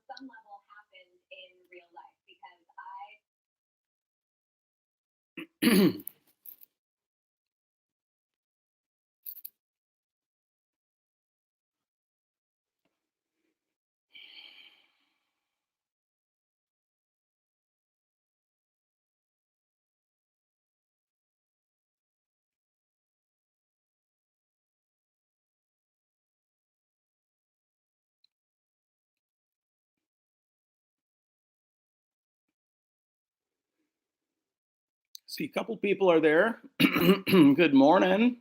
some level happened in real life because See, a couple people are there. Good morning.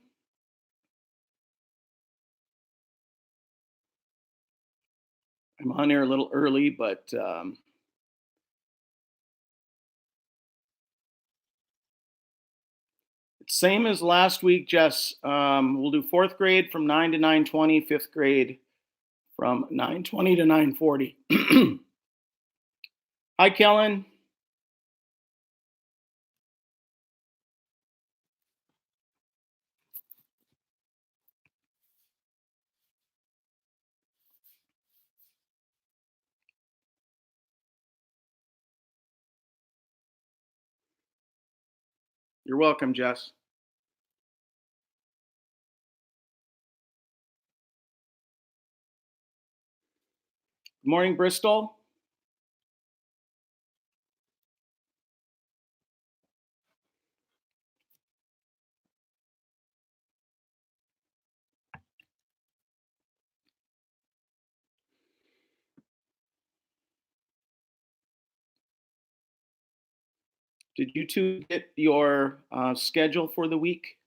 I'm on here a little early, but it's same as last week, Jess. We'll do fourth grade from 9 to 9:20, fifth grade from 9:20 to 9:40. Hi, Kellen. You're welcome, Jess. Good morning, Bristol. Did you two get your schedule for the week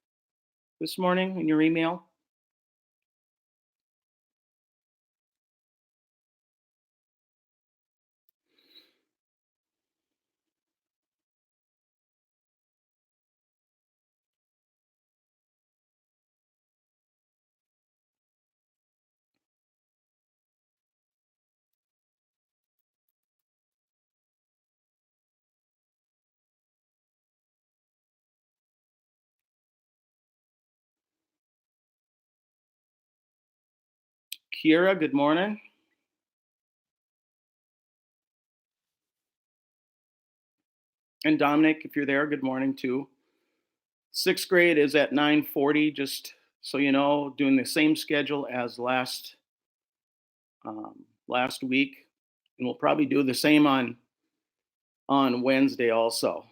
this morning in your email? Kira, good morning. And Dominic, if you're there, good morning too. Sixth grade is at 9:40, just so you know, doing the same schedule as last week, and we'll probably do the same on Wednesday also.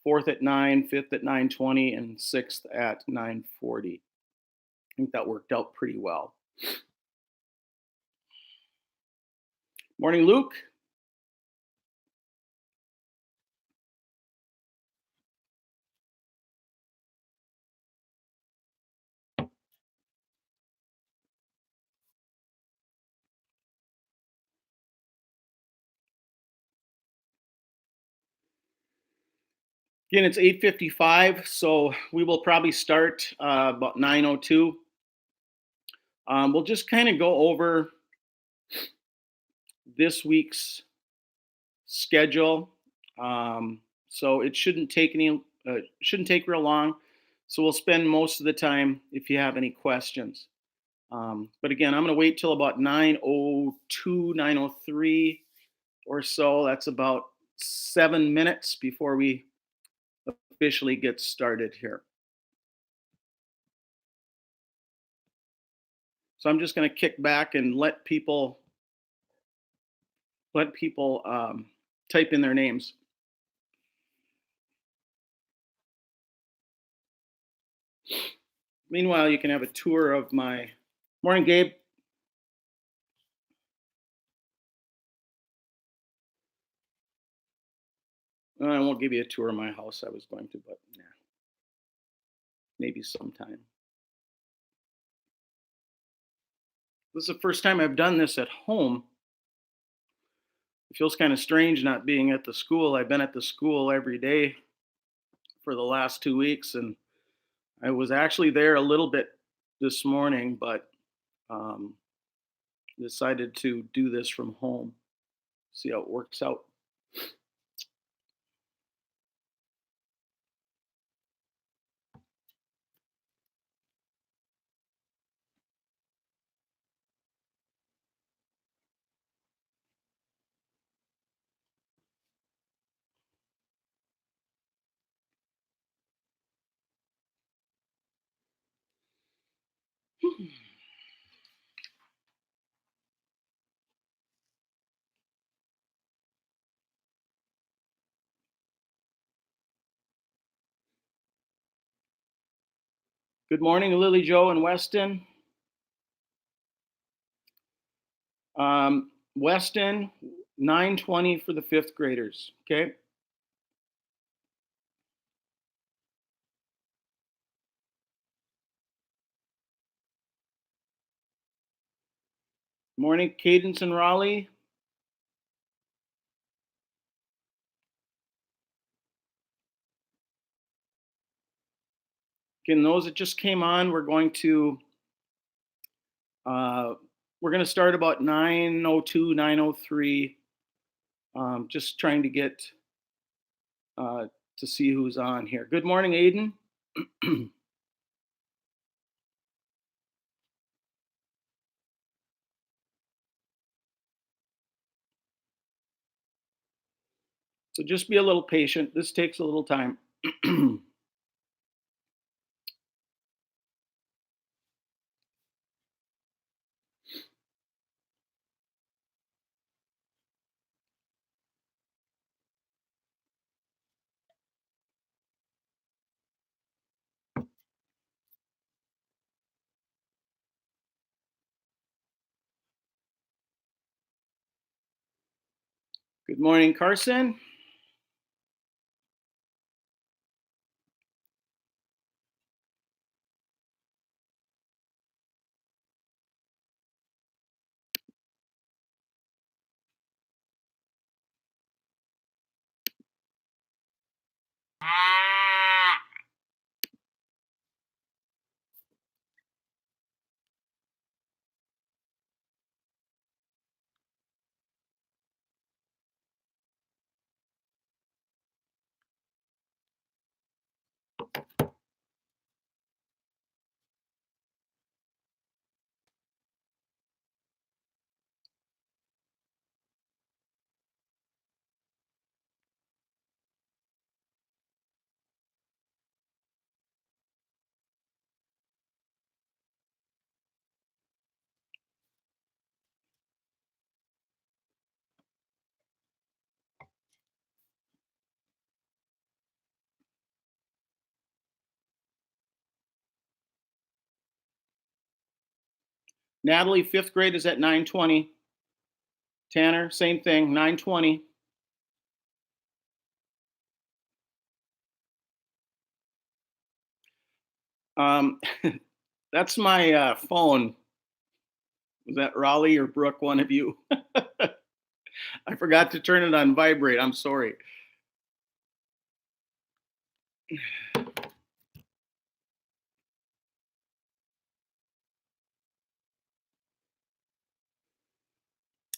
Fourth at 9, fifth at 9:20, and sixth at 9:40. I think that worked out pretty well. Morning, Luke. Again, it's 8:55, so we will probably start about 9:02. We'll just kind of go over this week's schedule. So it shouldn't take real long. So we'll spend most of the time if you have any questions. But again, I'm going to wait till about 9:02, 9:03 or so. That's about 7 minutes before we officially get started here. So I'm just going to kick back and let people type in their names. Meanwhile, you can have a tour of my morning, Gabe. I won't give you a tour of my house. I was going to, but nah, maybe sometime. This is the first time I've done this at home. It feels kind of strange not being at the school. I've been at the school every day for the last 2 weeks, and I was actually there a little bit this morning, but decided to do this from home. See how it works out. Good morning, Lily Joe and Weston. Weston, 9:20 for the fifth graders. Okay. Morning, Cadence and Raleigh. Again, those that just came on, uh, we're going to start about 9:02, 9:03. Just trying to get to see who's on here. Good morning, Aiden. So just be a little patient. This takes a little time. Good morning, Carson. Natalie, fifth grade is at 9:20. Tanner, same thing, 9:20. Um, that's my phone. Was that Raleigh or Brooke, one of you? I forgot to turn it on vibrate. I'm sorry.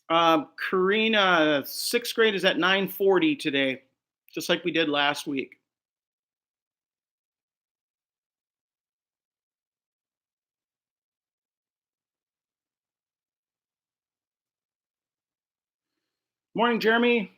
Karina, sixth grade is at 9:40 today, just like we did last week. Morning, Jeremy.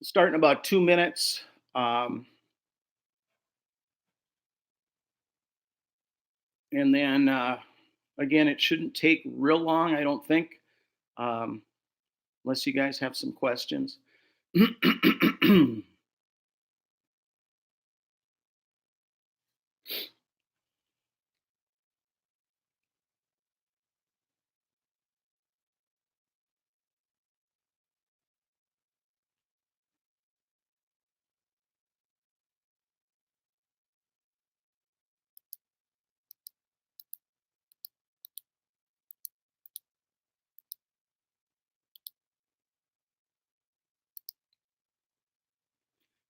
Start in about 2 minutes. Um, and then, again, it shouldn't take real long, I don't think, um, unless you guys have some questions.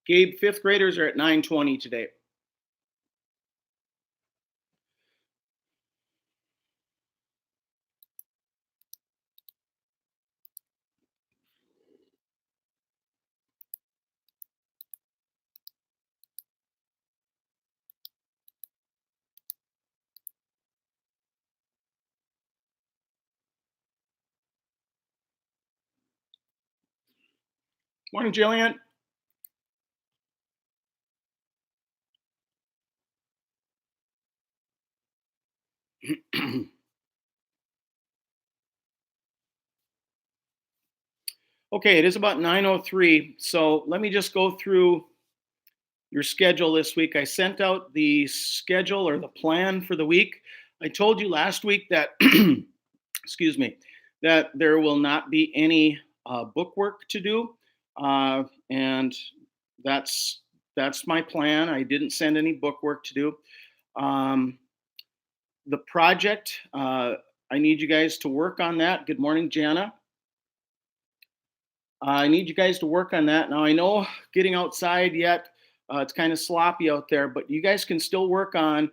Gabe, fifth graders are at 9:20 today. Morning, Jillian. Okay, it is about 9:03. So let me just go through your schedule this week. I sent out the schedule or the plan for the week. I told you last week that, excuse me, that there will not be any book work to do, and that's that's my plan. I didn't send any book work to do. Um, the project, I need you guys to work on that. Good morning, Jana. I need you guys to work on that. Now, I know getting outside yet, it's kind of sloppy out there, but you guys can still work on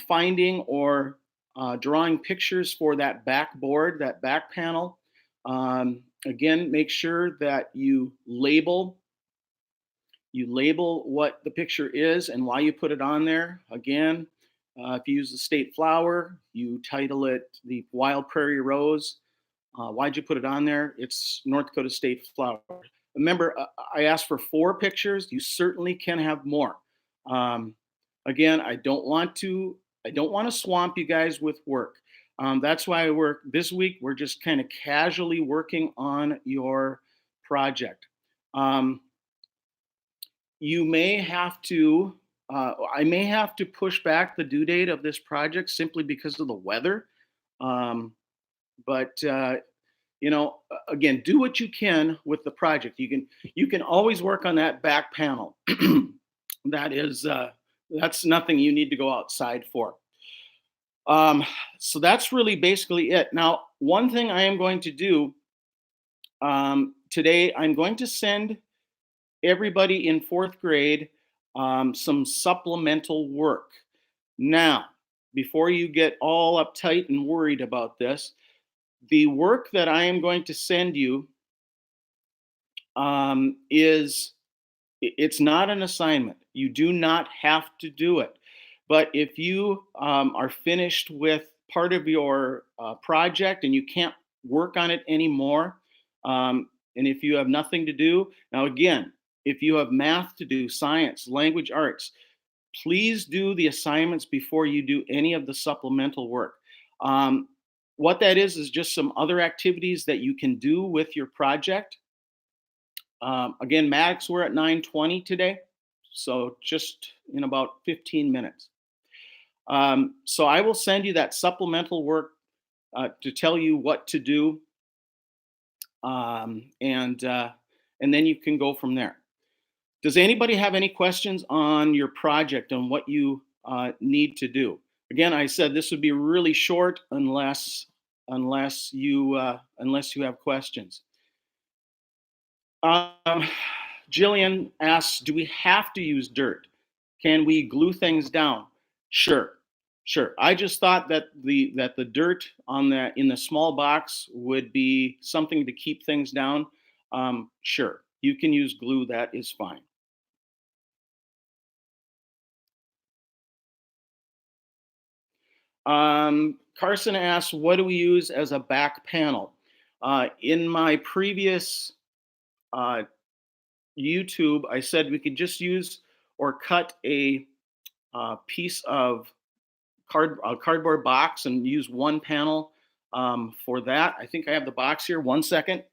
finding or drawing pictures for that back board, that back panel. Again, make sure that you label what the picture is and why you put it on there. Again, if you use the state flower, you title it the Wild Prairie Rose. Why'd you put it on there? It's North Dakota State flower. Remember, I asked for 4 pictures. You certainly can have more. Um, again, I don't want to swamp you guys with work. That's why this week. We're just kind of casually working on your project. Um, you may have to. I may have to push back the due date of this project simply because of the weather. Um, but again, do what you can with the project. You can always work on that back panel. That's nothing you need to go outside for. um, so that's really basically it. Now, one thing I am going to do today, I'm going to send everybody in fourth grade some supplemental work. Now, before you get all uptight and worried about this, the work that I am going to send you is it's not an assignment. You do not have to do it. But if you are finished with part of your project and you can't work on it anymore, and if you have nothing to do, now again, if you have math to do, science, language arts, please do the assignments before you do any of the supplemental work. Um, what that is just some other activities that you can do with your project. Again, Maddox, we're at 9:20 today, so just in about 15 minutes. So I will send you that supplemental work to tell you what to do, and then you can go from there. Does anybody have any questions on your project on what you need to do? Again, I said this would be really short unless you have questions. Um, Jillian asks, do we have to use dirt? Can we glue things down? Sure, sure. I just thought that the dirt on that in the small box would be something to keep things down. Sure, you can use glue. That is fine. Carson asks, what do we use as a back panel? In my previous uh, YouTube, I said we could just use or cut a piece of cardboard box and use one panel for that. I think I have the box here. 1 second.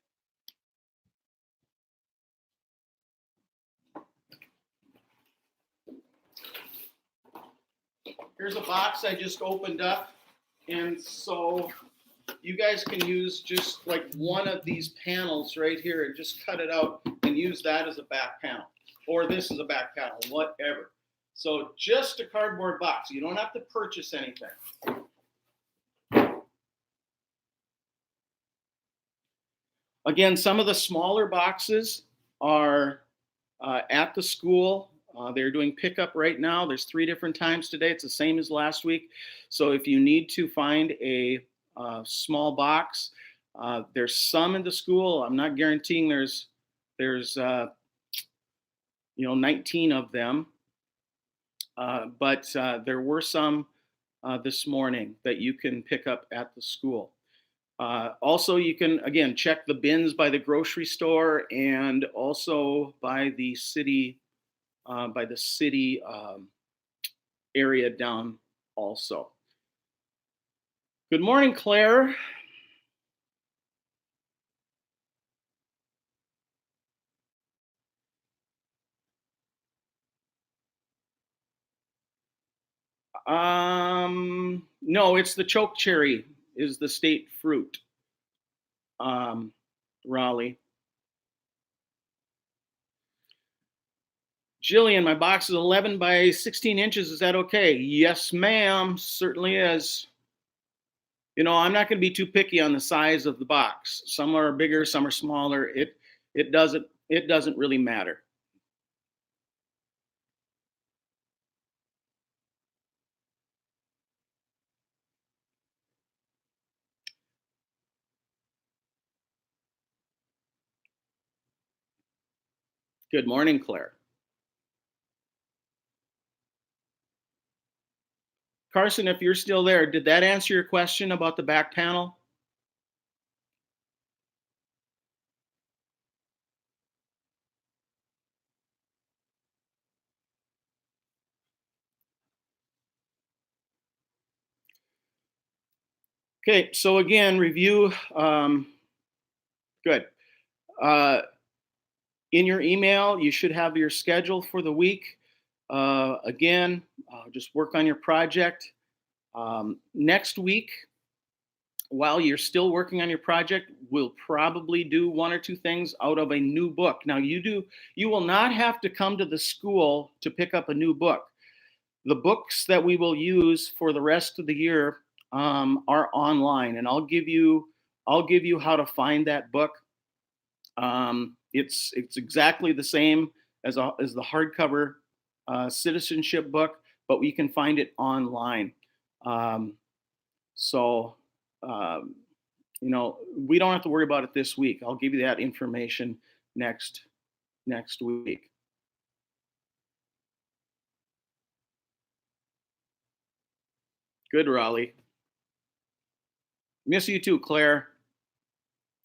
Here's a box I just opened up. And so you guys can use just like one of these panels right here and just cut it out and use that as a back panel. Or this is a back panel, whatever. So just a cardboard box. You don't have to purchase anything. Again, some of the smaller boxes are at the school. They're doing pickup right now. There's 3 different times today. It's the same as last week. So if you need to find a small box, there's some in the school. I'm not guaranteeing there's 19 of them, but there were some this morning that you can pick up at the school. Also, you can again check the bins by the grocery store and also by the city area down also. Good morning, Claire. No, it's the choke cherry is the state fruit. Um, Raleigh. Jillian, my box is 11 by 16 inches. Is that okay? Yes, ma'am. Certainly is. I'm not going to be too picky on the size of the box. Some are bigger, some are smaller. It doesn't really matter. Good morning, Claire. Carson, if you're still there, did that answer your question about the back panel? Okay, so again, review. Good. Uh, in your email, you should have your schedule for the week. Again, just work on your project. Next week, while you're still working on your project, we'll probably do 1 or 2 things out of a new book. Now, you will not have to come to the school to pick up a new book. The books that we will use for the rest of the year are online, and I'll give you how to find that book. It's exactly the same as the hardcover citizenship book, but we can find it online. Um, so um, we don't have to worry about it this week. I'll give you that information next next week. Good, Raleigh. Miss you too, Claire.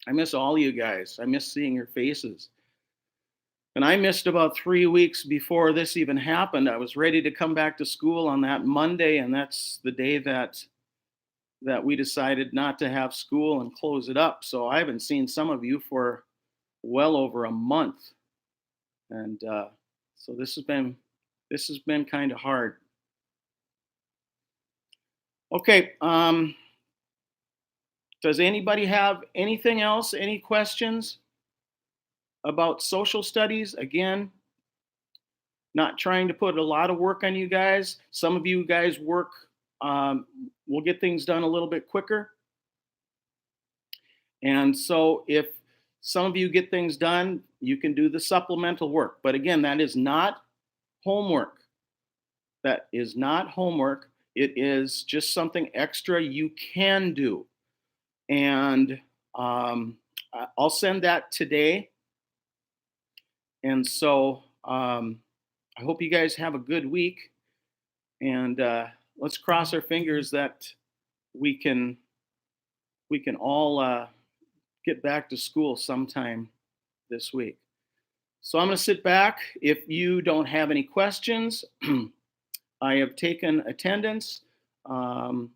I miss all you guys. I miss seeing your faces. And I missed about 3 weeks before this even happened. I was ready to come back to school on that Monday, and that's the day that we decided not to have school and close it up. So I haven't seen some of you for well over a month, and so this has been kind of hard. Okay. Does anybody have anything else? Any questions about social studies? Again, not trying to put a lot of work on you guys. Some of you guys work, um, will get things done a little bit quicker. And so if some of you get things done, you can do the supplemental work. But again, that is not homework. That is not homework. It is just something extra you can do. And I'll send that today. And so I hope you guys have a good week. And let's cross our fingers that we can all get back to school sometime this week. So I'm going to sit back. If you don't have any questions, I have taken attendance, um,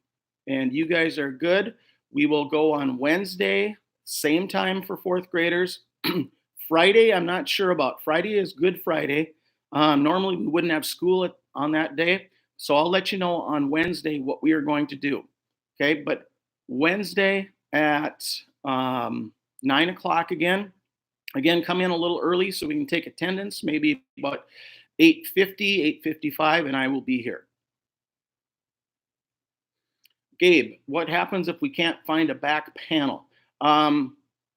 and you guys are good. We will go on Wednesday, same time for fourth graders. Friday, I'm not sure about. Friday is Good Friday. Normally, we wouldn't have school on that day. So I'll let you know on Wednesday what we are going to do. Okay, but Wednesday at 9 o'clock again. Again, come in a little early so we can take attendance, maybe about 8:50, 8:55, and I will be here. Gabe, what happens if we can't find a back panel?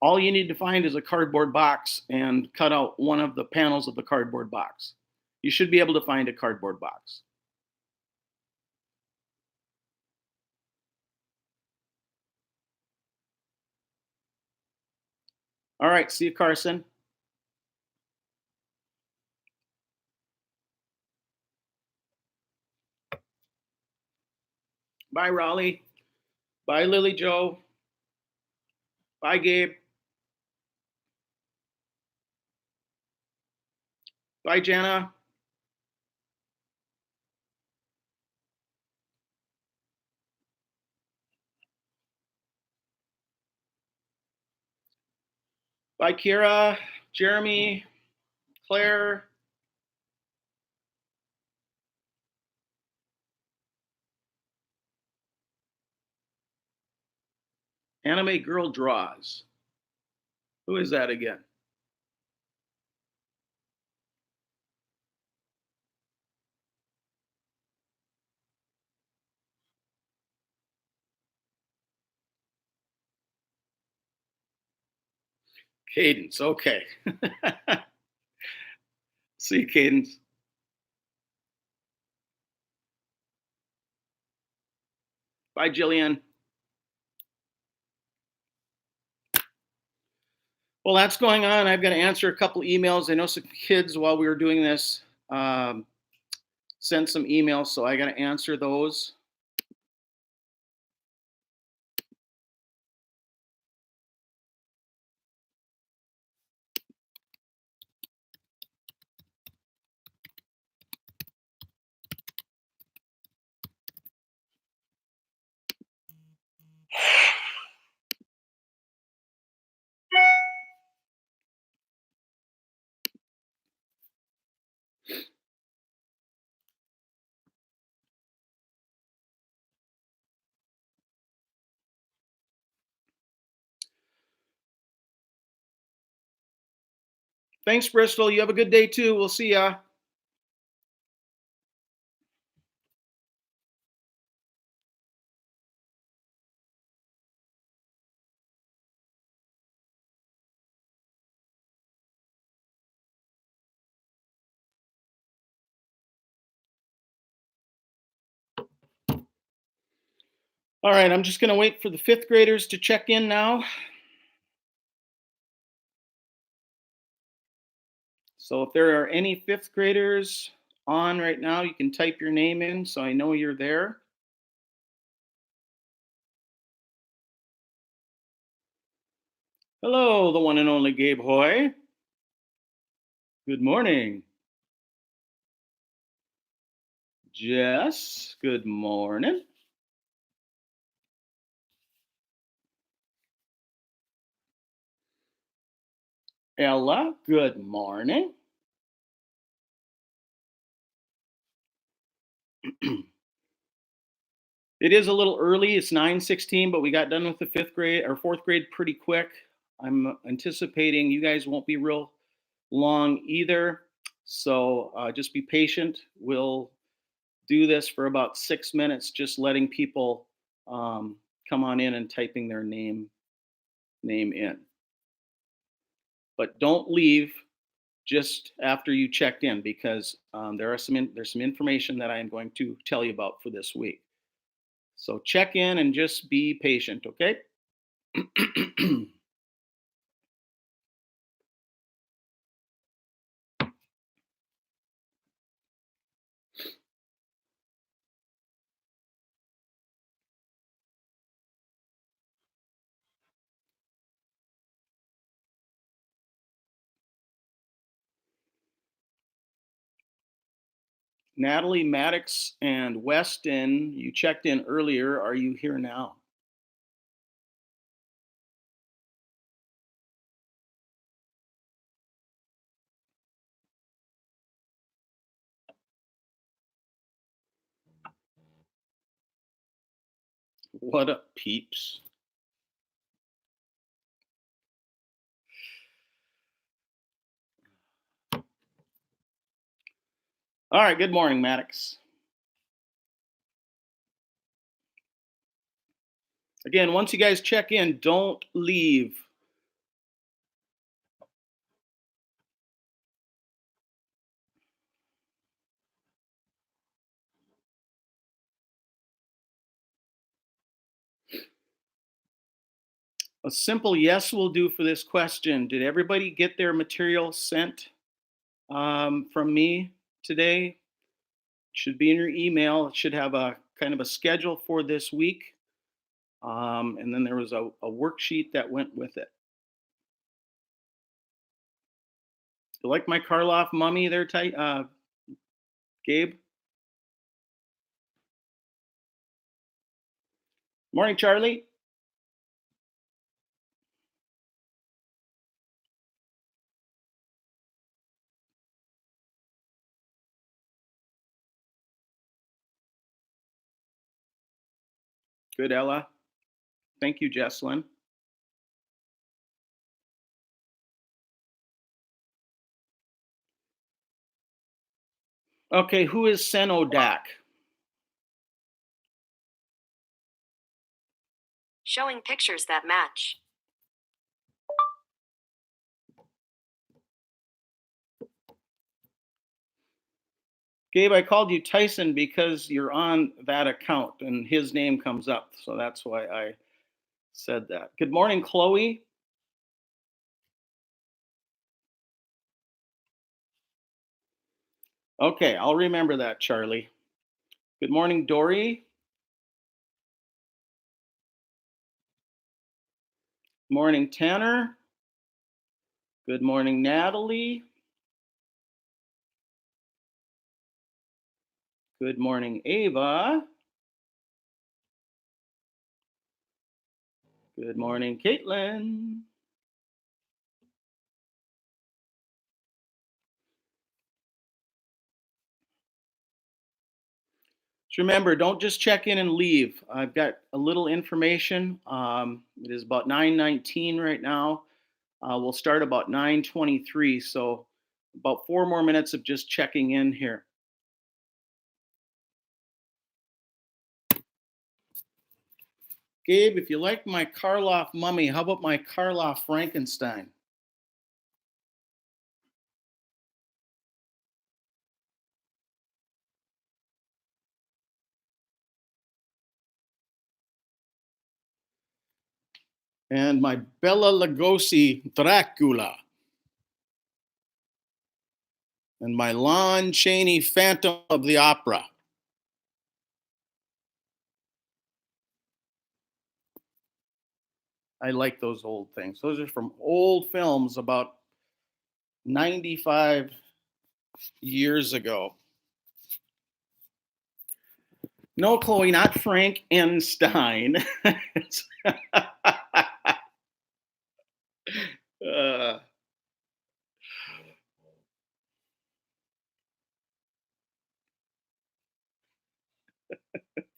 All you need to find is a cardboard box and cut out one of the panels of the cardboard box. You should be able to find a cardboard box. All right, see you, Carson. Bye, Raleigh. Bye, Lily Joe. Bye, Gabe. Bye, Jana. Bye, Kira, Jeremy, Claire. Anime Girl Draws. Who is that again? Cadence. Okay. See you, Cadence. Bye, Jillian. Well, that's going on. I've got to answer a couple emails. I know some kids, while we were doing this, sent some emails, so I got to answer those. Thanks, Bristol. You have a good day too. We'll see ya. All right, I'm just going to wait for the fifth graders to check in now. So if there are any fifth graders on right now, you can type your name in so I know you're there. Hello, the one and only Gabe Hoy. Good morning. Jess, good morning. Ella, good morning. It is a little early. It's 9:16, but we got done with the fifth grade or fourth grade pretty quick. I'm anticipating you guys won't be real long either. So just be patient. We'll do this for about 6 minutes, just letting people come on in and typing their name in. But don't leave just after you checked in because there's some information that I am going to tell you about for this week. So check in and just be patient, okay? Natalie, Maddox, and Weston, you checked in earlier. Are you here now? What up, peeps? All right, good morning, Maddox. Again, once you guys check in, don't leave. A simple yes will do for this question. Did everybody get their material sent from me today? Should be in your email. It should have a kind of a schedule for this week. And then there was a worksheet that went with it. You like my Karloff mummy there, Gabe? Morning, Charlie. Good, Ella. Thank you, Jesslyn. Okay, who is Senodak? Showing pictures that match. Gabe, I called you Tyson because you're on that account and his name comes up. So that's why I said that. Good morning, Chloe. Okay, I'll remember that, Charlie. Good morning, Dory. Morning, Tanner. Good morning, Natalie. Good morning, Ava. Good morning, Caitlin. Just remember, don't just check in and leave. I've got a little information. It is about 9:19 right now. We'll start about 9:23, so about 4 more minutes of just checking in here. Gabe, if you like my Karloff mummy, how about my Karloff Frankenstein? And my Bela Lugosi Dracula. And my Lon Chaney Phantom of the Opera. I like those old things. Those are from old films about 95 years ago. No, Chloe, not Frankenstein. uh,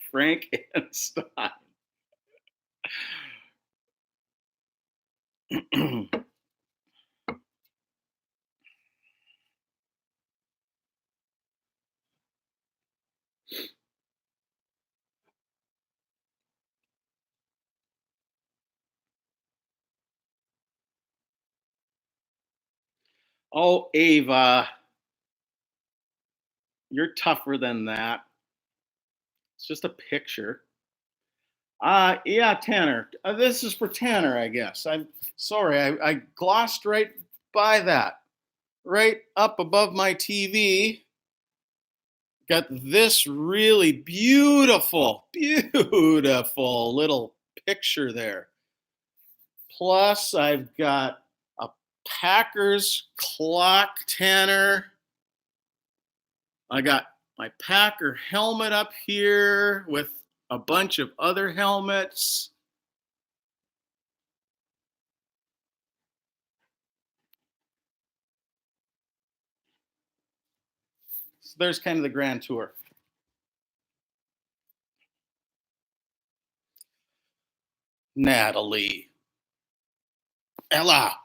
Frankenstein. Oh, Ava, you're tougher than that. It's just a picture. Yeah, Tanner. This is for Tanner, I guess. I'm sorry, I glossed right by that. Right up above my TV, got this really beautiful, beautiful little picture there. Plus, I've got a Packers clock, Tanner. I got my Packer helmet up here with a bunch of other helmets. So there's kind of the grand tour. Natalie. Ella.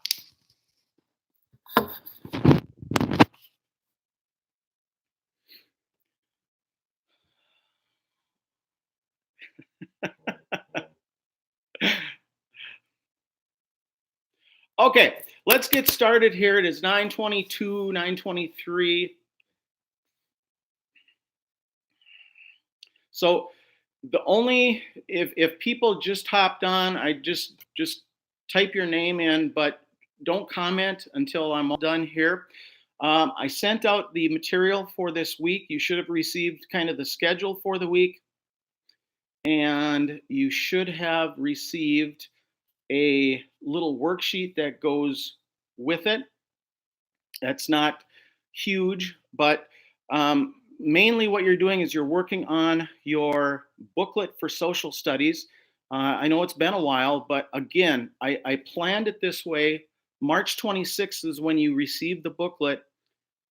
Okay, let's get started here. It is 9:22, 9:23. So the only if people just hopped on, I just type your name in, but don't comment until I'm all done here. I sent out the material for this week. You should have received kind of the schedule for the week, and you should have received a little worksheet that goes with it. That's not huge, but mainly what you're doing is you're working on your booklet for social studies. I know it's been a while, but again, I planned it this way. March 26th is when you receive the booklet,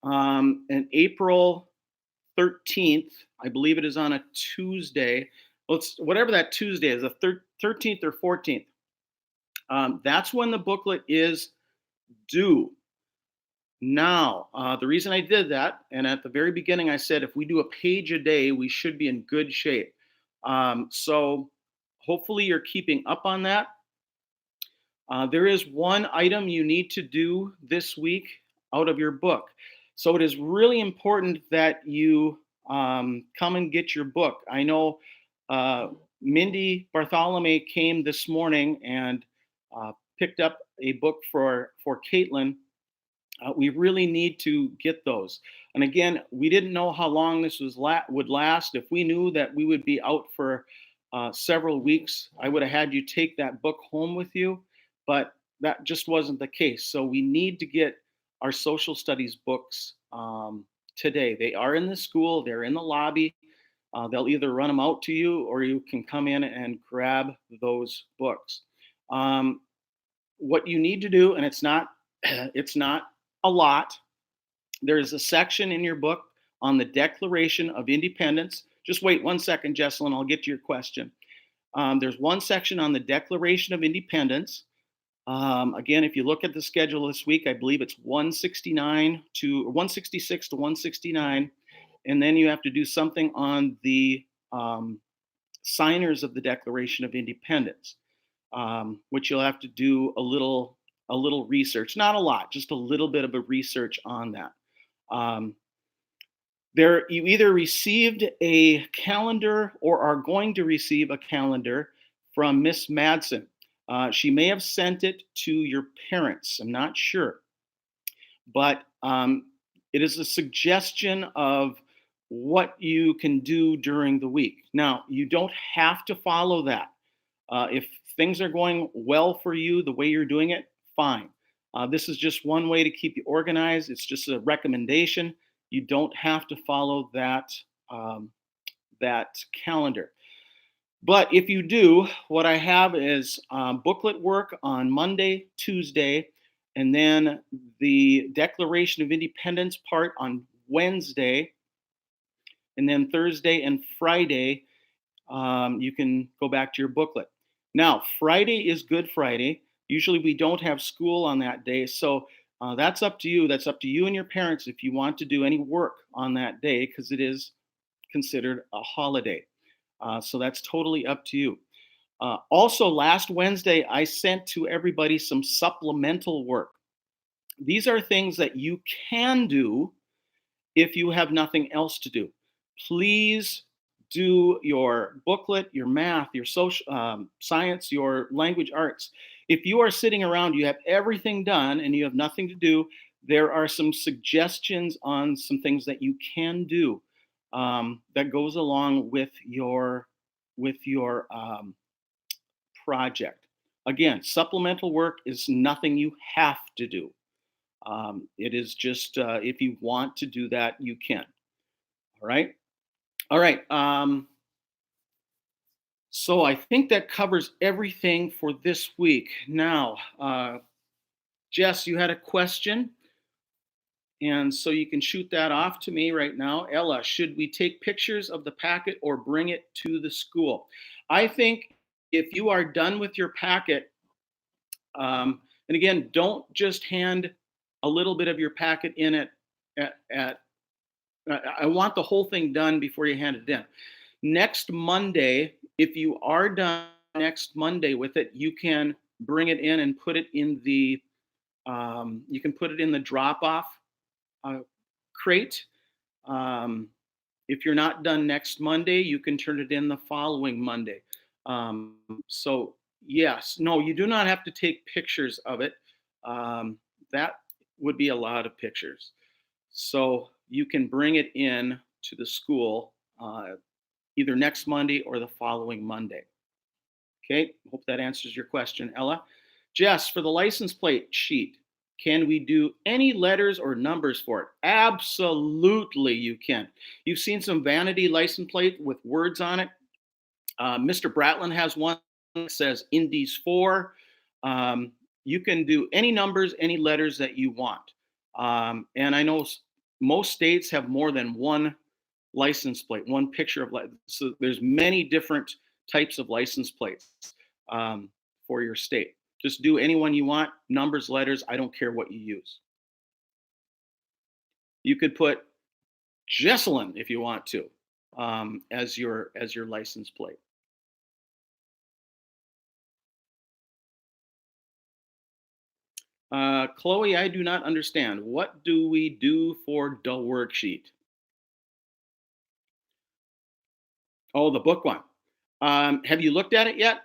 and April 13th, I believe it is on a Tuesday. Well, it's whatever that Tuesday is, the 13th or 14th. That's when the booklet is due. Now, the reason I did that, and at the very beginning I said if we do a page a day, we should be in good shape. So hopefully you're keeping up on that. There is one item you need to do this week out of your book. So it is really important that you come and get your book. I know Mindy Bartholomew came this morning and picked up a book for Caitlin. We really need to get those. And again, we didn't know how long this would last. If we knew that we would be out for several weeks, I would have had you take that book home with you, but that just wasn't the case. So we need to get our social studies books today. They are in the school, they're in the lobby. They'll either run them out to you or you can come in and grab those books. What you need to do, and it's not it's not a lot. There's a section in your book on the Declaration of Independence. Just wait 1 second, Jesselyn, I'll get to your question. There's one section on the Declaration of Independence. Again, if you look at the schedule this week, I believe it's 169 to 166 to 169, and then you have to do something on the signers of the Declaration of Independence, which you'll have to do a little research, not a lot, just a little bit of a research on that. You either received a calendar or are going to receive a calendar from Miss Madsen. She may have sent it to your parents. I'm not sure, but it is a suggestion of what you can do during the week. Now, you don't have to follow that. If things are going well for you the way you're doing it, fine. This is just one way to keep you organized. It's just a recommendation. You don't have to follow that calendar. But if you do, what I have is booklet work on Monday, Tuesday, and then the Declaration of Independence part on Wednesday, and then Thursday and Friday, you can go back to your booklet. Now, Friday is Good Friday. Usually we don't have school on that day, so that's up to you. That's up to you and your parents if you want to do any work on that day because it is considered a holiday. So that's totally up to you. Also, last Wednesday, I sent to everybody some supplemental work. These are things that you can do if you have nothing else to do. Please do your booklet, your math, your social science, your language arts. If you are sitting around, you have everything done and you have nothing to do, there are some suggestions on some things that you can do that goes along with your project. Again, supplemental work is nothing you have to do. It is just if you want to do that, you can. All right. All right. So I think that covers everything for this week. Now, Jess, you had a question. And so you can shoot that off to me right now. Ella, should we take pictures of the packet or bring it to the school? I think if you are done with your packet, and again, don't just hand a little bit of your packet in at I want the whole thing done before you hand it in. Next Monday, if you are done next Monday with it, you can bring it in and put it in the you can put it in the drop-off crate. If you're not done next Monday, you can turn it in the following Monday. So Yes. No, you do not have to take pictures of it. That would be a lot of pictures. So you can bring it in to the school either next Monday or the following Monday. Okay. Hope that answers your question, Ella. Jess, for the license plate sheet, can we do any letters or numbers for it? Absolutely, you can. You've seen some vanity license plate with words on it. Mr. Bratland has one that says Indies 4. You can do any numbers, any letters that you want. And I know most states have more than one license plate, one picture of license. So there's many different types of license plates um, for your state. Just do any one you want, numbers, letters, I don't care what you use. You could put Jesselyn if you want to as your license plate. Chloe, I do not understand. What do we do for the worksheet? Oh, the book one. Have you looked at it yet?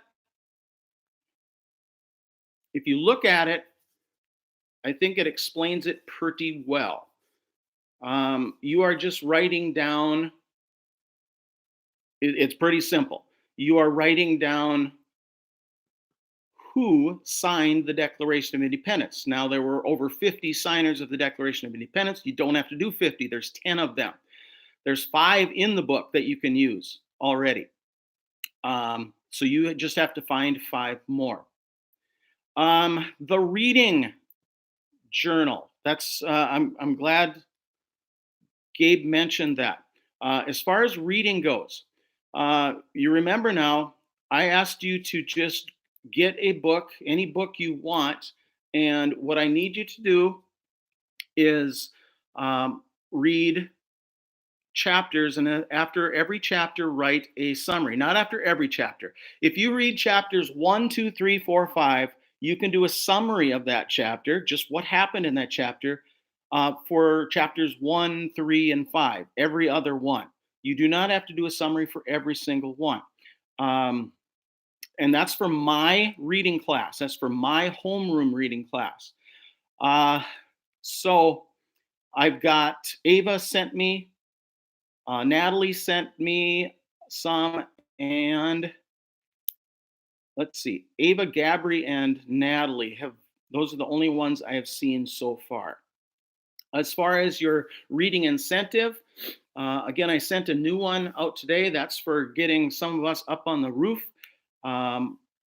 If you look at it, I think it explains it pretty well. You are just writing down, it's pretty simple. You are writing down who signed the Declaration of Independence. Now, there were over 50 signers of the Declaration of Independence. You don't have to do 50, there's 10 of them. There's 5 in the book that you can use already. So you just have to find 5 more. The reading journal. I'm glad Gabe mentioned that. As far as reading goes, you remember now, I asked you to just get a book, any book you want, and what I need you to do is read chapters, and after every chapter write a summary. Not after every chapter. If you read chapters 1, 2, 3, 4, 5, you can do a summary of that chapter, just what happened in that chapter, for chapters 1, 3, and 5, every other one. You do not have to do a summary for every single one. And that's for my reading class. That's for my homeroom reading class. So I've got Ava sent me, Natalie sent me some, and let's see, Ava, Gabri, and Natalie those are the only ones I have seen so far. As far as your reading incentive, again, I sent a new one out today. That's for getting some of us up on the roof. I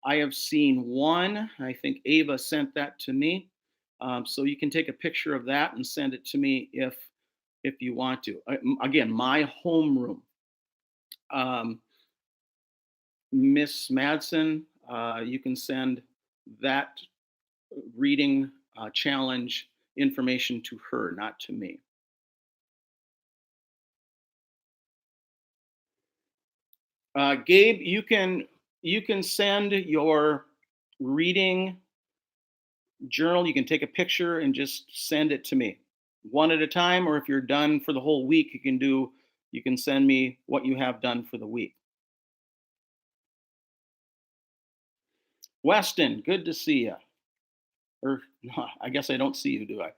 have seen one. I think Ava sent that to me. So you can take a picture of that and send it to me if you want to. Again, my homeroom. Miss Madsen, you can send that reading challenge information to her, not to me. Gabe, you can send your reading journal. You can take a picture and just send it to me, one at a time. Or if you're done for the whole week, you can send me what you have done for the week. Weston, good to see you. Or no, I guess I don't see you, do I?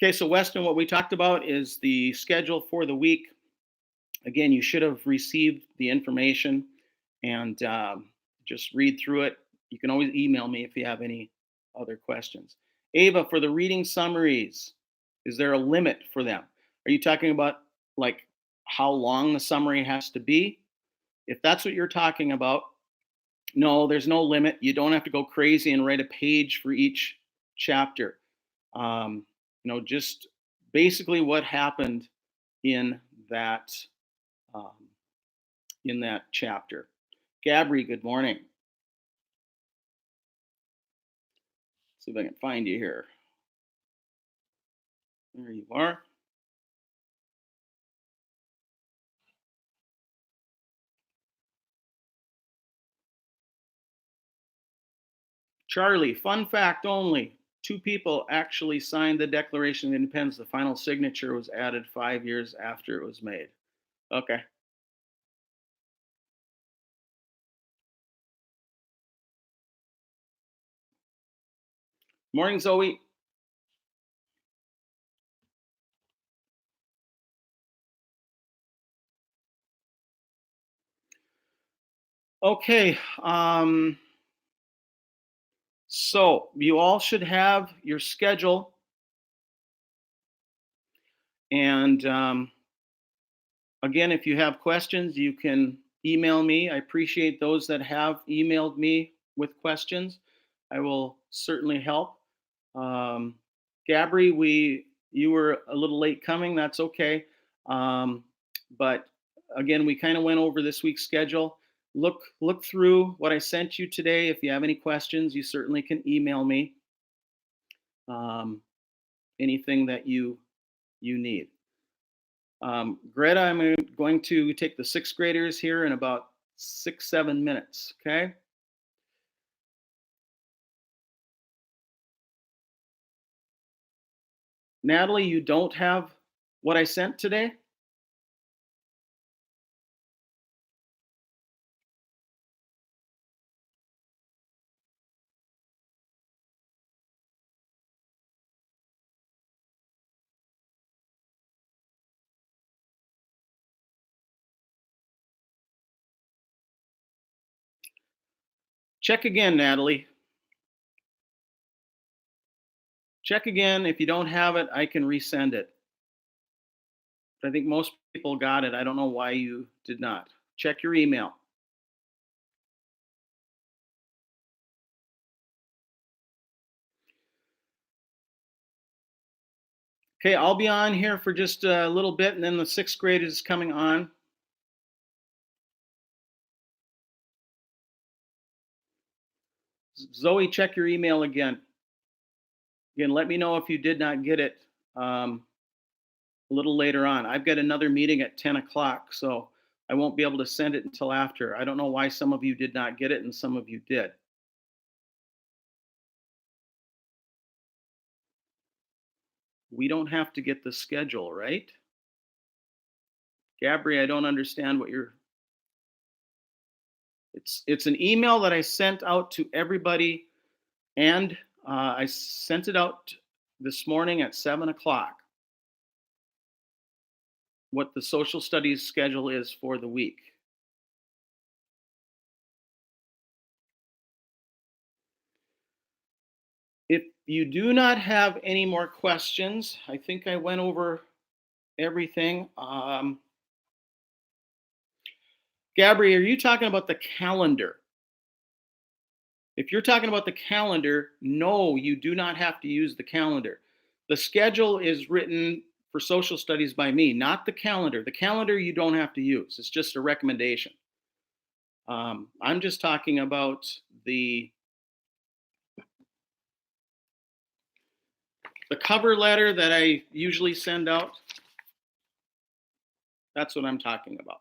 Okay, so Weston, what we talked about is the schedule for the week. Again, you should have received the information and just read through it. You can always email me if you have any other questions. Ava, for the reading summaries, is there a limit for them? Are you talking about like how long the summary has to be? If that's what you're talking about, no, there's no limit. You don't have to go crazy and write a page for each chapter. Just basically what happened in that um, chapter. Gabri, good morning. See if I can find you here. There you are. Charlie, fun fact only. 2 people actually signed the Declaration of Independence. The final signature was added 5 years after it was made. Okay. Morning, Zoe. Okay. So you all should have your schedule, and again, if you have questions, you can email me. I appreciate those that have emailed me with questions. I will certainly help. Um, Gabri, you were a little late coming. That's okay. Um, but again, we kind of went over this week's schedule. Look through what I sent you today. If you have any questions, you certainly can email me. Um, Anything that you need. Greta, I'm going to take the sixth graders here in about 6-7 minutes. Okay. Natalie, you don't have what I sent today? Check again, Natalie. Check again. If you don't have it, I can resend it. I think most people got it. I don't know why you did not. Check your email. Okay, I'll be on here for just a little bit, and then the sixth grade is coming on. Zoe, check your email again. Again, let me know if you did not get it a little later on. I've got another meeting at 10 o'clock, so I won't be able to send it until after. I don't know why some of you did not get it and some of you did. We don't have to get the schedule, right? Gabri, I don't understand what you're. It's an email that I sent out to everybody, and I sent it out this morning at 7 o'clock. What the social studies schedule is for the week. If you do not have any more questions, I think I went over everything. Gabri, are you talking about the calendar? If you're talking about the calendar, no, you do not have to use the calendar. The schedule is written for social studies by me, not the calendar. The calendar you don't have to use. It's just a recommendation. I'm just talking about the cover letter that I usually send out. That's what I'm talking about.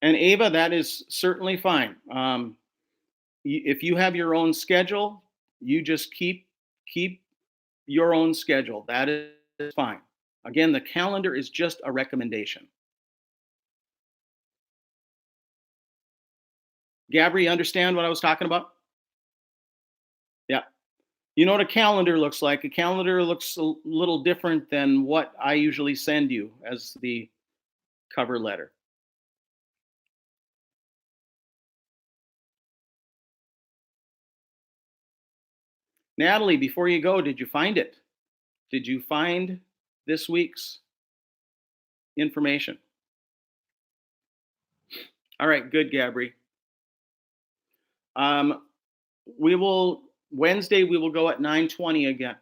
And Ava, that is certainly fine. If you have your own schedule, you just keep your own schedule. That is fine. Again, the calendar is just a recommendation. Gabri, you understand what I was talking about? Yeah. You know what a calendar looks like? A calendar looks a little different than what I usually send you as the cover letter. Natalie, before you go, did you find it? Did you find this week's information? All right, good, Gabri. We will Wednesday. We will go at 9:20 again.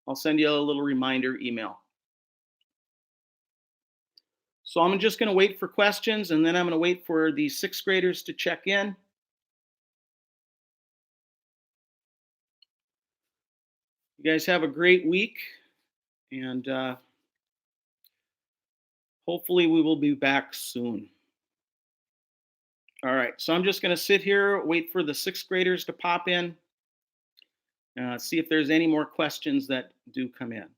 I'll send you a little reminder email. So I'm just going to wait for questions, and then I'm going to wait for the sixth graders to check in. You guys have a great week, and hopefully we will be back soon. All right, so I'm just going to sit here, wait for the sixth graders to pop in, see if there's any more questions that do come in.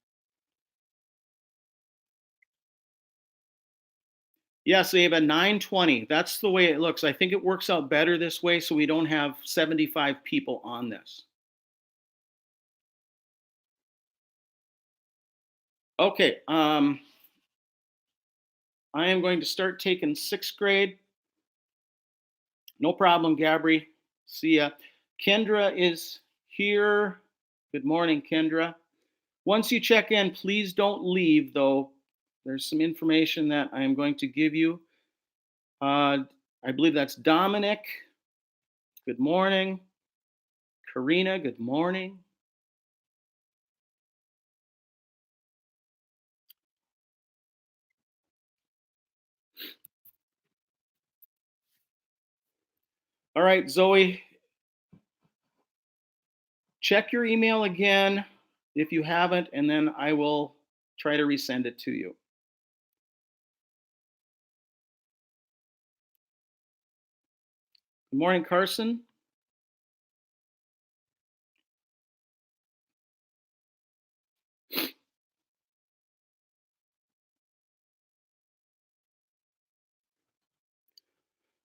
Yes, they have a 9:20. That's the way it looks. I think it works out better this way so we don't have 75 people on this. Okay, I am going to start taking 6th grade. No problem, Gabri. See ya. Kendra is here. Good morning, Kendra. Once you check in, please don't leave, though. There's some information that I am going to give you. I believe that's Dominic. Good morning. Karina, good morning. All right, Zoe, check your email again if you haven't, and then I will try to resend it to you. Good morning, Carson.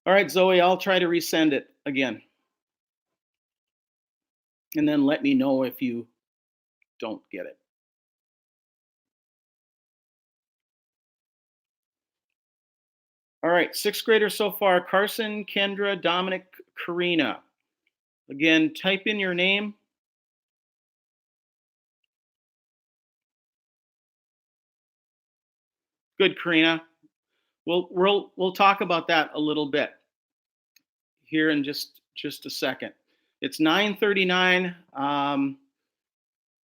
All right, Zoe, I'll try to resend it again. And then let me know if you don't get it. All right, 6th graders so far: Carson, Kendra, Dominic, Karina. Again, type in your name. Good, Karina. We'll talk about that a little bit here in just a second. It's 9:39. I'm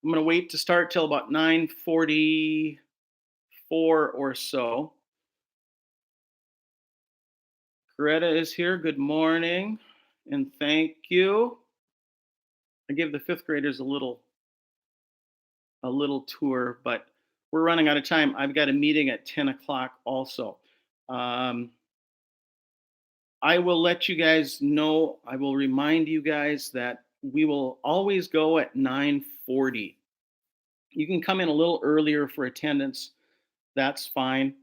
going to wait to start till about 9:44 or so. Greta is here. Good morning, and thank you. I gave the 5th graders a little tour, but we're running out of time. I've got a meeting at 10 o'clock also. Um, I will let you guys know. I will remind you guys that we will always go at 9:40. You can come in a little earlier for attendance. That's fine.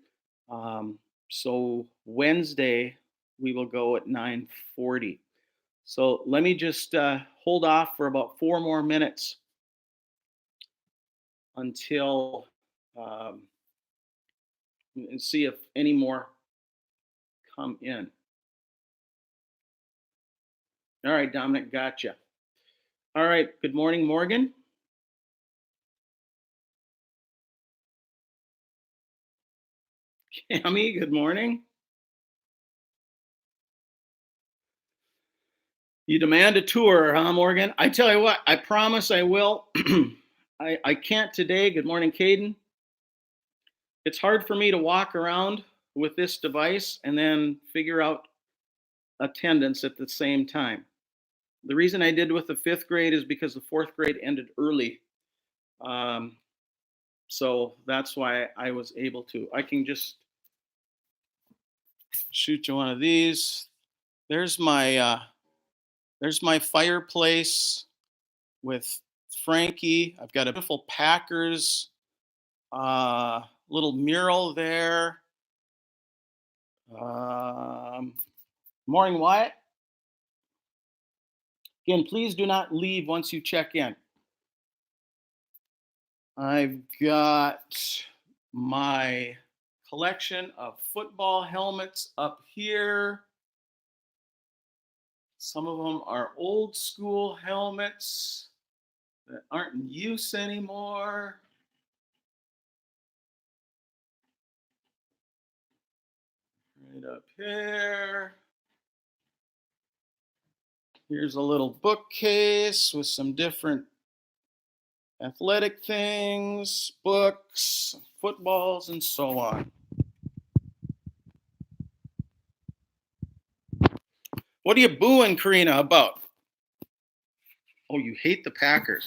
So Wednesday we will go at 9:40. So let me just hold off for about 4 more minutes until and see if any more come in. All right, Dominic, gotcha. All right, good morning, Morgan. Cami, good morning. You demand a tour, huh, Morgan? I tell you what, I promise I will. I can't today. Good morning, Caden. It's hard for me to walk around with this device and then figure out attendance at the same time. The reason I did with the 5th grade is because the 4th grade ended early. So that's why I was able to. I can just shoot you one of these. There's my fireplace with Frankie. I've got a beautiful Packers little mural there. Morning, Wyatt. Again, please do not leave once you check in. I've got my collection of football helmets up here. Some of them are old school helmets that aren't in use anymore. Right up here. Here's a little bookcase with some different athletic things, books, footballs, and so on. What are you booing, Karina, about? Oh, you hate the Packers.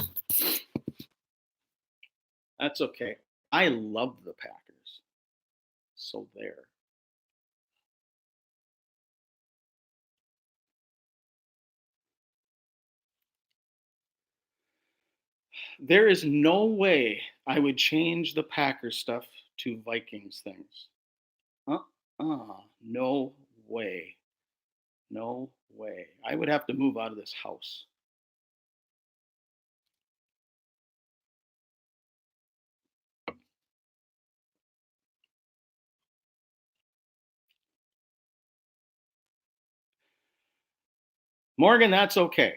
That's okay. I love the Packers. So there. There is no way I would change the Packers stuff to Vikings things. Huh? No way. No way. I would have to move out of this house. Morgan, that's okay.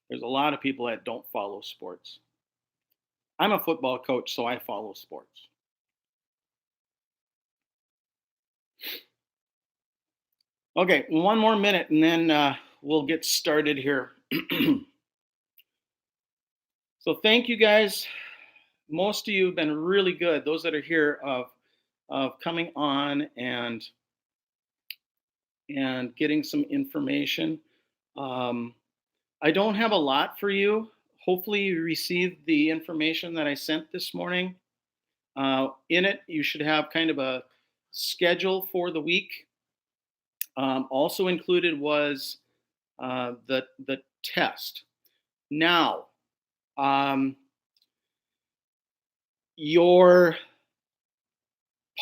There's a lot of people that don't follow sports. I'm a football coach, so I follow sports. Okay, one more minute and then we'll get started here. So thank you guys. Most of you have been really good. Those that are here of coming on and getting some information. Um, I don't have a lot for you. Hopefully, you received the information that I sent this morning. In it, you should have kind of a schedule for the week. Also included was the test. Now, um, your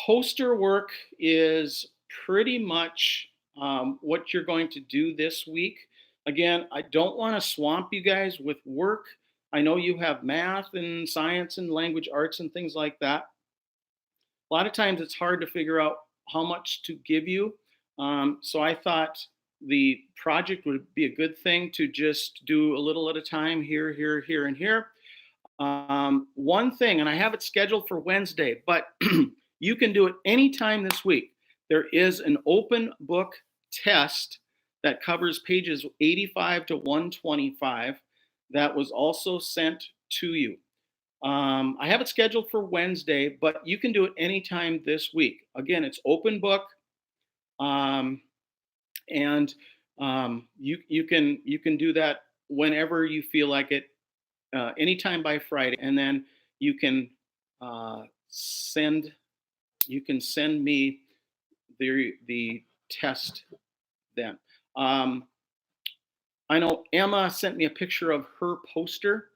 poster work is pretty much what you're going to do this week. Again, I don't want to swamp you guys with work. I know you have math and science and language arts and things like that. A lot of times it's hard to figure out how much to give you. So I thought the project would be a good thing to just do a little at a time here, here, here, and here. One thing, and I have it scheduled for Wednesday, but you can do it anytime this week. There is an open book test that covers pages 85 to 125 that was also sent to you. I have it scheduled for Wednesday, but you can do it anytime this week. Again, it's open book, um, and you can do that whenever you feel like it, anytime by Friday, and then you can uh, send send me the test then. Um, I know Emma sent me a picture of her poster.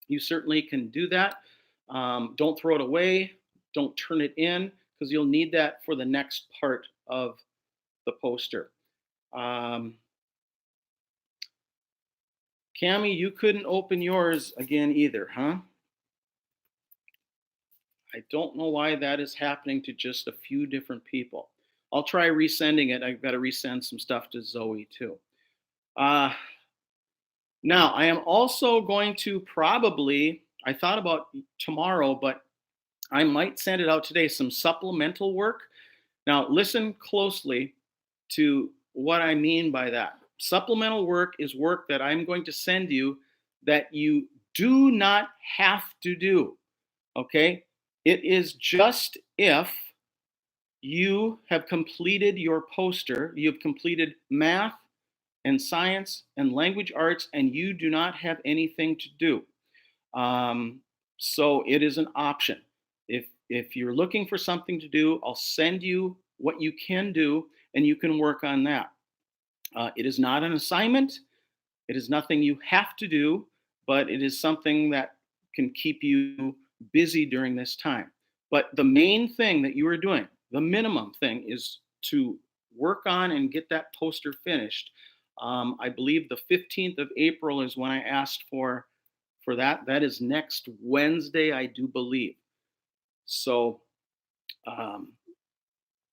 You certainly can do that. Don't throw it away. Don't turn it in because you'll need that for the next part of the poster. Um, Cami, you couldn't open yours again either, huh? I don't know why that is happening to just a few different people. I'll try resending it. I've got to resend some stuff to Zoe too. Uh, Now, I am also going to probably, I thought about tomorrow, but I might send it out today, some supplemental work. Now, listen closely to what I mean by that. Supplemental work is work that I'm going to send you that you do not have to do. Okay? It is just if you have completed your poster, you've completed math and science and language arts, and you do not have anything to do. Um, so it is an option. If you're looking for something to do, I'll send you what you can do, and you can work on that. It is not an assignment. It is nothing you have to do, but it is something that can keep you busy during this time. But the main thing that you are doing, the minimum thing, is to work on and get that poster finished. I believe the 15th of April is when I asked for that. That is next Wednesday, I do believe. So um,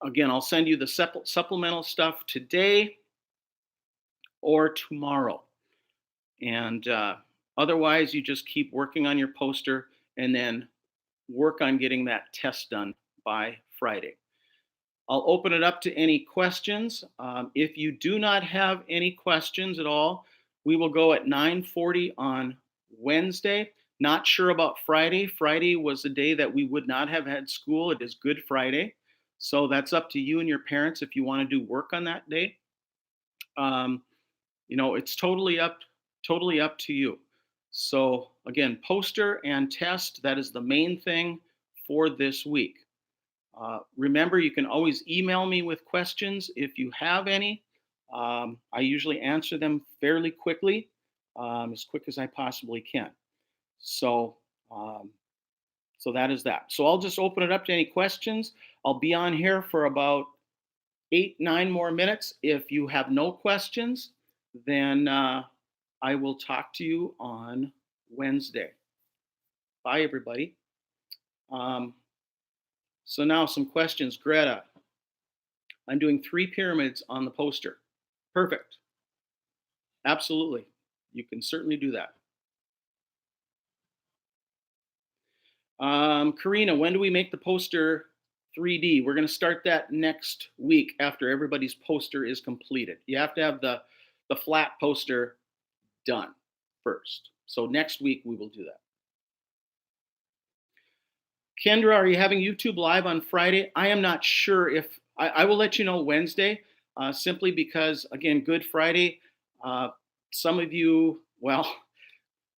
again, I'll send you the supplemental stuff today or tomorrow. And otherwise, you just keep working on your poster and then work on getting that test done by Friday. I'll open it up to any questions. If you do not have any questions at all, we will go at 9:40 on Wednesday. Not sure about Friday. Friday was the day that we would not have had school. It is Good Friday. So that's up to you and your parents if you want to do work on that day. Um, it's totally up to you. So again, poster and test, that is the main thing for this week. Remember, you can always email me with questions if you have any. I usually answer them fairly quickly, as quick as I possibly can. So So that is that. So I'll just open it up to any questions. I'll be on here for about 8, 9 more minutes. If you have no questions, then I will talk to you on Wednesday. Bye, everybody. Um, so now some questions. Greta, I'm doing 3 pyramids on the poster. Perfect. Absolutely. You can certainly do that. Karina, when do we make the poster 3D? We're going to start that next week after everybody's poster is completed. You have to have the flat poster done first. So next week we will do that. Kendra, are you having YouTube live on Friday? I am not sure if I will let you know Wednesday, simply because, again, Good Friday. Some of you, well,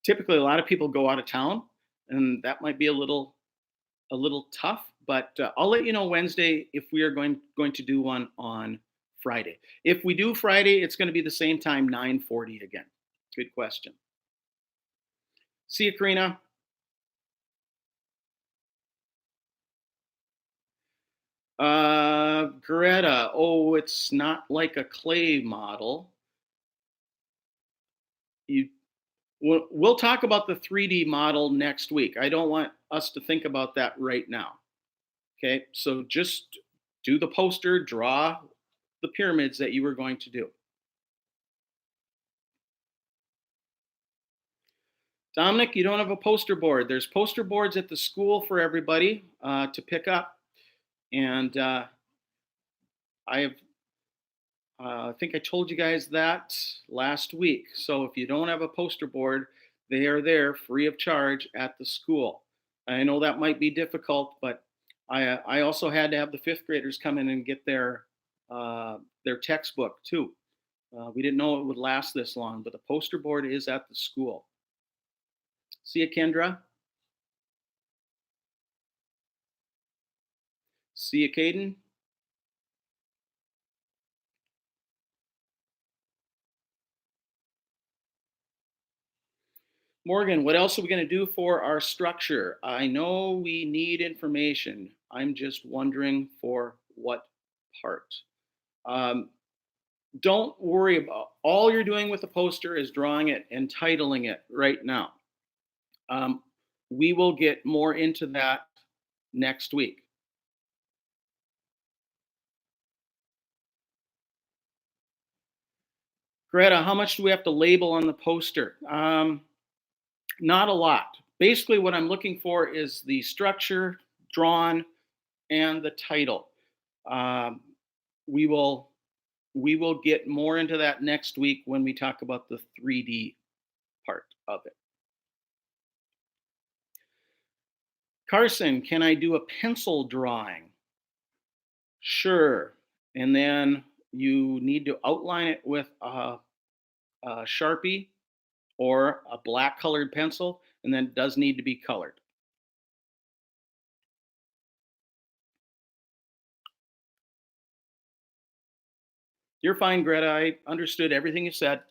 typically a lot of people go out of town, and that might be a little tough. But I'll let you know Wednesday if we are going to do one on Friday. If we do Friday, it's going to be the same time, 9:40 again. Good question. See you, Karina. Greta, oh, it's not like a clay model. You, we'll talk about the 3D model next week. I don't want us to think about that right now. Okay, so just do the poster, draw the pyramids that you were going to do. Dominic, you don't have a poster board. There's poster boards at the school for everybody to pick up. And I have, I think I told you guys that last week. So if you don't have a poster board, they are there free of charge at the school. I know that might be difficult, but I also had to have the fifth graders come in and get their textbook too. We didn't know it would last this long, but the poster board is at the school. See you, Kendra. See you, Caden. Morgan, what else are we going to do for our structure? I know we need information. I'm just wondering for what part. Um, don't worry about all you're doing with the poster is drawing it and titling it right now. We will get more into that next week. Greta, how much do we have to label on the poster? Not a lot. Basically, what I'm looking for is the structure drawn and the title. Um, we will get more into that next week when we talk about the 3D part of it. Carson, can I do a pencil drawing? Sure. And then you need to outline it with a Sharpie or a black colored pencil, and then it does need to be colored. You're fine, Greta. I understood everything you said.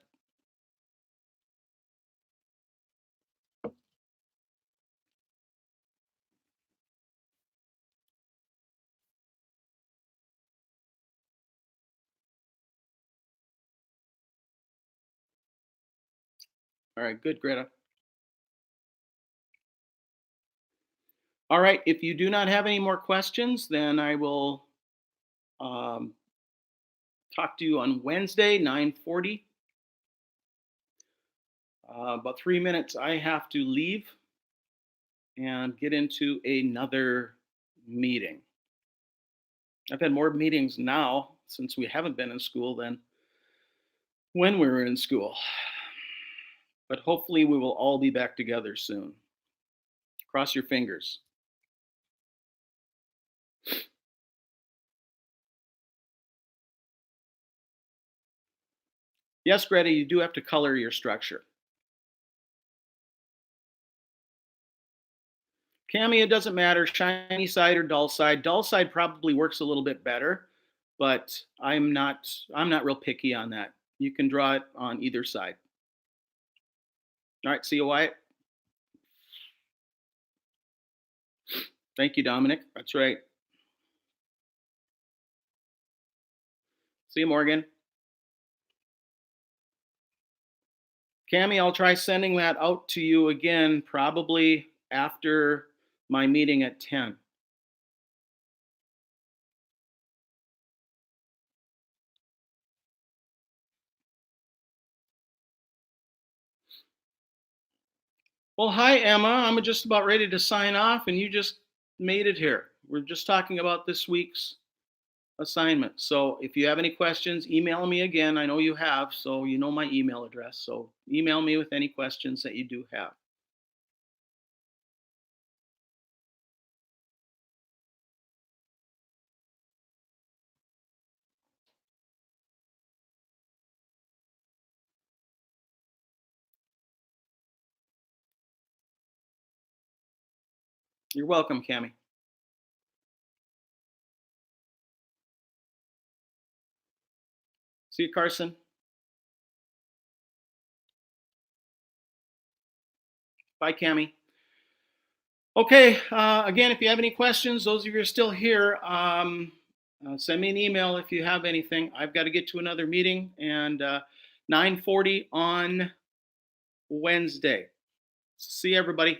All right, good, Greta. All right, if you do not have any more questions, then I will um, talk to you on Wednesday, 9:40. About 3 minutes, I have to leave and get into another meeting. I've had more meetings now since we haven't been in school than when we were in school. But hopefully, we will all be back together soon. Cross your fingers. Yes, Greta, you do have to color your structure. Cami, it doesn't matter, shiny side or dull side. Dull side probably works a little bit better, but I'm not real picky on that. You can draw it on either side. All right, see you, Wyatt. Thank you, Dominic. That's right. See you, Morgan. Cami, I'll try sending that out to you again probably after my meeting at 10. Well, hi, Emma. I'm just about ready to sign off, and you just made it here. We're just talking about this week's assignment. So if you have any questions, email me again. I know you have, so you know my email address. So email me with any questions that you do have. You're welcome, Cami. See you, Carson. Bye, Cami. Okay, again, if you have any questions, those of you who are still here, send me an email if you have anything. I've got to get to another meeting, and 9:40 on Wednesday. See everybody.